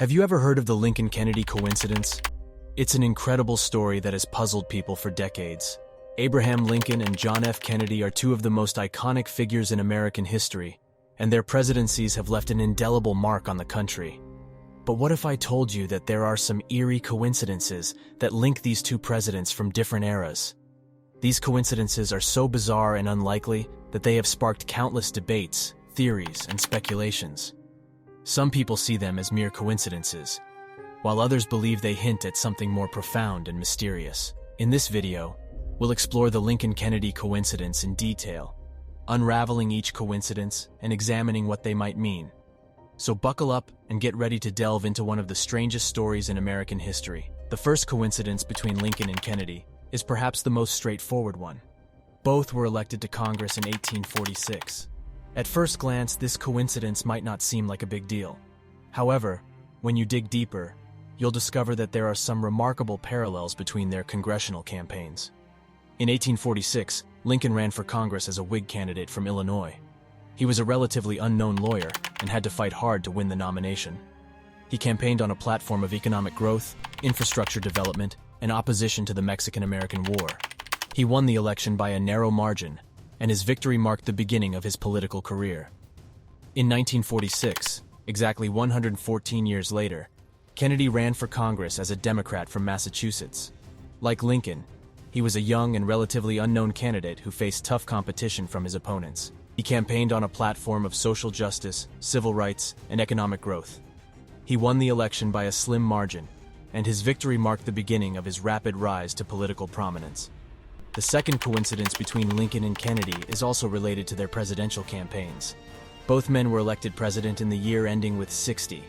Have you ever heard of the Lincoln-Kennedy coincidence? It's an incredible story that has puzzled people for decades. Abraham Lincoln and John F. Kennedy are two of the most iconic figures in American history, and their presidencies have left an indelible mark on the country. But what if I told you that there are some eerie coincidences that link these two presidents from different eras? These coincidences are so bizarre and unlikely that they have sparked countless debates, theories, and speculations. Some people see them as mere coincidences, while others believe they hint at something more profound and mysterious. In this video, we'll explore the Lincoln-Kennedy coincidence in detail, unraveling each coincidence and examining what they might mean. So buckle up and get ready to delve into one of the strangest stories in American history. The first coincidence between Lincoln and Kennedy is perhaps the most straightforward one. Both were elected to Congress in 1846. At first glance, this coincidence might not seem like a big deal. However, when you dig deeper, you'll discover that there are some remarkable parallels between their congressional campaigns. In 1846, Lincoln ran for Congress as a Whig candidate from Illinois. He was a relatively unknown lawyer and had to fight hard to win the nomination. He campaigned on a platform of economic growth, infrastructure development, and opposition to the Mexican-American War. He won the election by a narrow margin, and his victory marked the beginning of his political career. In 1946, exactly 114 years later, Kennedy ran for Congress as a Democrat from Massachusetts. Like Lincoln, he was a young and relatively unknown candidate who faced tough competition from his opponents. He campaigned on a platform of social justice, civil rights, and economic growth. He won the election by a slim margin, and his victory marked the beginning of his rapid rise to political prominence. The second coincidence between Lincoln and Kennedy is also related to their presidential campaigns. Both men were elected president in the year ending with 60.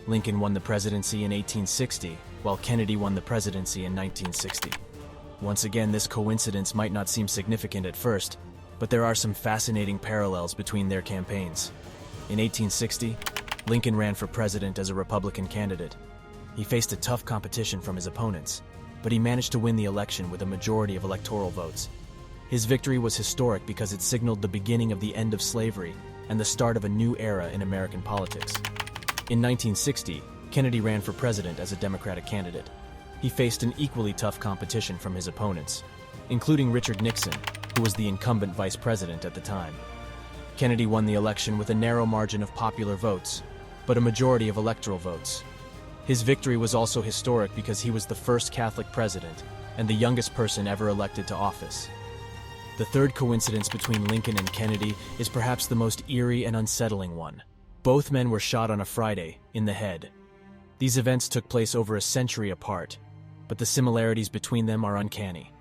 Lincoln won the presidency in 1860, while Kennedy won the presidency in 1960. Once again, this coincidence might not seem significant at first, but there are some fascinating parallels between their campaigns. In 1860, Lincoln ran for president as a Republican candidate. He faced a tough competition from his opponents, but he managed to win the election with a majority of electoral votes. His victory was historic because it signaled the beginning of the end of slavery and the start of a new era in American politics. In 1960, Kennedy ran for president as a Democratic candidate. He faced an equally tough competition from his opponents, including Richard Nixon, who was the incumbent vice president at the time. Kennedy won the election with a narrow margin of popular votes, but a majority of electoral votes. His victory was also historic because he was the first Catholic president and the youngest person ever elected to office. The third coincidence between Lincoln and Kennedy is perhaps the most eerie and unsettling one. Both men were shot on a Friday, in the head. These events took place over a century apart, but the similarities between them are uncanny.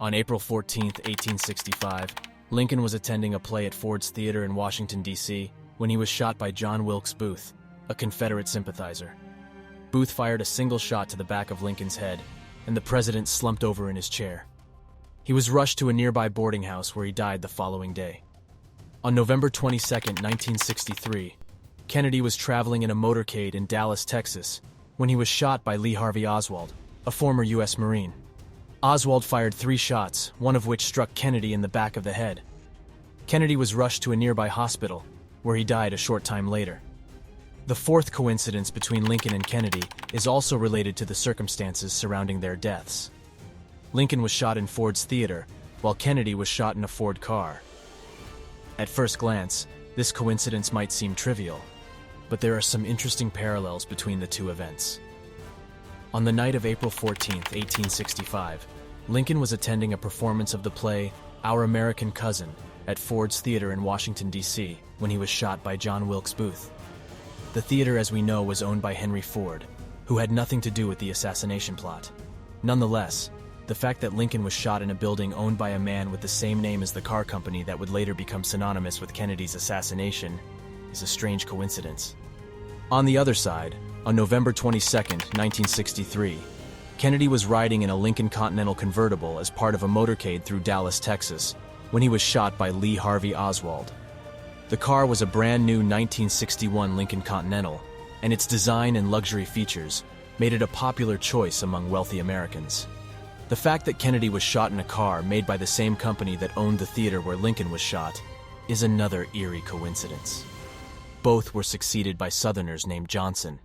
On April 14, 1865, Lincoln was attending a play at Ford's Theater in Washington, D.C., when he was shot by John Wilkes Booth, a Confederate sympathizer. Booth fired a single shot to the back of Lincoln's head, and the president slumped over in his chair. He was rushed to a nearby boarding house where he died the following day. On November 22, 1963, Kennedy was traveling in a motorcade in Dallas, Texas, when he was shot by Lee Harvey Oswald, a former U.S. Marine. Oswald fired 3 shots, one of which struck Kennedy in the back of the head. Kennedy was rushed to a nearby hospital, where he died a short time later. The fourth coincidence between Lincoln and Kennedy is also related to the circumstances surrounding their deaths. Lincoln was shot in Ford's Theater, while Kennedy was shot in a Ford car. At first glance, this coincidence might seem trivial, but there are some interesting parallels between the two events. On the night of April 14, 1865, Lincoln was attending a performance of the play Our American Cousin at Ford's Theater in Washington, D.C., when he was shot by John Wilkes Booth. The theater, as we know, was owned by Henry Ford, who had nothing to do with the assassination plot. Nonetheless, the fact that Lincoln was shot in a building owned by a man with the same name as the car company that would later become synonymous with Kennedy's assassination is a strange coincidence. On the other side, on November 22, 1963, Kennedy was riding in a Lincoln Continental convertible as part of a motorcade through Dallas, Texas, when he was shot by Lee Harvey Oswald. The car was a brand new 1961 Lincoln Continental, and its design and luxury features made it a popular choice among wealthy Americans. The fact that Kennedy was shot in a car made by the same company that owned the theater where Lincoln was shot is another eerie coincidence. Both were succeeded by Southerners named Johnson.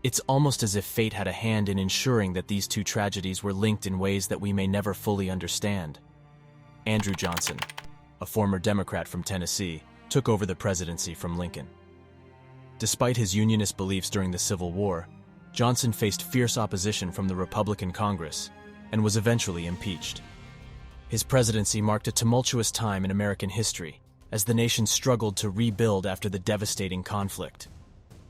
It's almost as if fate had a hand in ensuring that these two tragedies were linked in ways that we may never fully understand. Andrew Johnson, a former Democrat from Tennessee, took over the presidency from Lincoln. Despite his Unionist beliefs during the Civil War, Johnson faced fierce opposition from the Republican Congress and was eventually impeached. His presidency marked a tumultuous time in American history as the nation struggled to rebuild after the devastating conflict.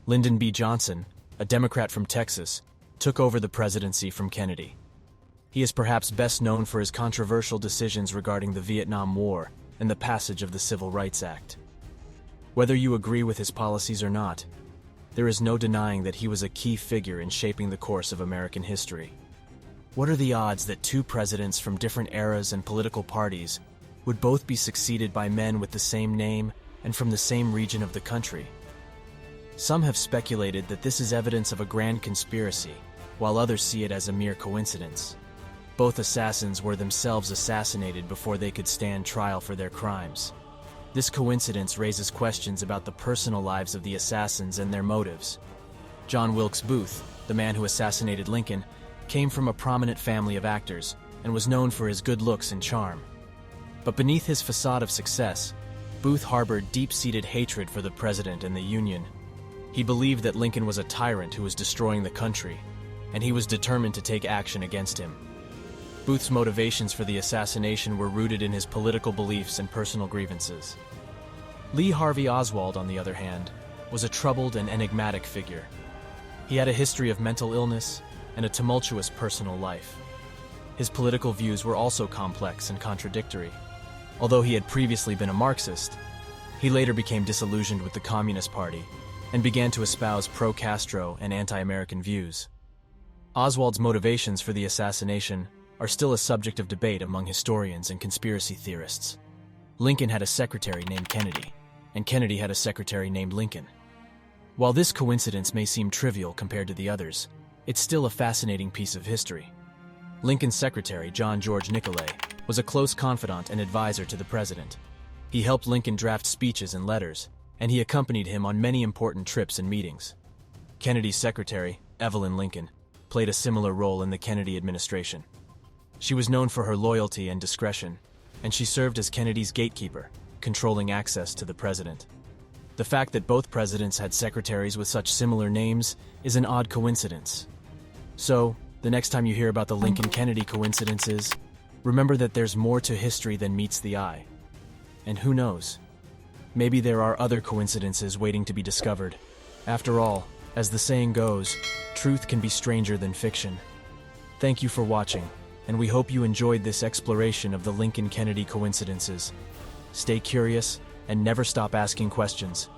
Lyndon B. Johnson, a Democrat from Texas, took over the presidency from Kennedy. He is perhaps best known for his controversial decisions regarding the Vietnam War and the passage of the Civil Rights Act. Whether you agree with his policies or not, there is no denying that he was a key figure in shaping the course of American history. What are the odds that two presidents from different eras and political parties would both be succeeded by men with the same name and from the same region of the country? Some have speculated that this is evidence of a grand conspiracy, while others see it as a mere coincidence. Both assassins were themselves assassinated before they could stand trial for their crimes. This coincidence raises questions about the personal lives of the assassins and their motives. John Wilkes Booth, the man who assassinated Lincoln, came from a prominent family of actors and was known for his good looks and charm. But beneath his facade of success, Booth harbored deep-seated hatred for the president and the Union. He believed that Lincoln was a tyrant who was destroying the country, and he was determined to take action against him. Booth's motivations for the assassination were rooted in his political beliefs and personal grievances. Lee Harvey Oswald, on the other hand, was a troubled and enigmatic figure. He had a history of mental illness and a tumultuous personal life. His political views were also complex and contradictory. Although he had previously been a Marxist, he later became disillusioned with the Communist Party and began to espouse pro-Castro and anti-American views. Oswald's motivations for the assassination are still a subject of debate among historians and conspiracy theorists. Lincoln had a secretary named Kennedy, and Kennedy had a secretary named Lincoln. While this coincidence may seem trivial compared to the others, it's still a fascinating piece of history. Lincoln's secretary, John George Nicolay, was a close confidant and advisor to the president. He helped Lincoln draft speeches and letters, and he accompanied him on many important trips and meetings. Kennedy's secretary, Evelyn Lincoln, played a similar role in the Kennedy administration. She was known for her loyalty and discretion, and she served as Kennedy's gatekeeper, controlling access to the president. The fact that both presidents had secretaries with such similar names is an odd coincidence. So, the next time you hear about the Lincoln-Kennedy coincidences, remember that there's more to history than meets the eye. And who knows? Maybe there are other coincidences waiting to be discovered. After all, as the saying goes, truth can be stranger than fiction. Thank you for watching, and we hope you enjoyed this exploration of the Lincoln-Kennedy coincidences. Stay curious and never stop asking questions.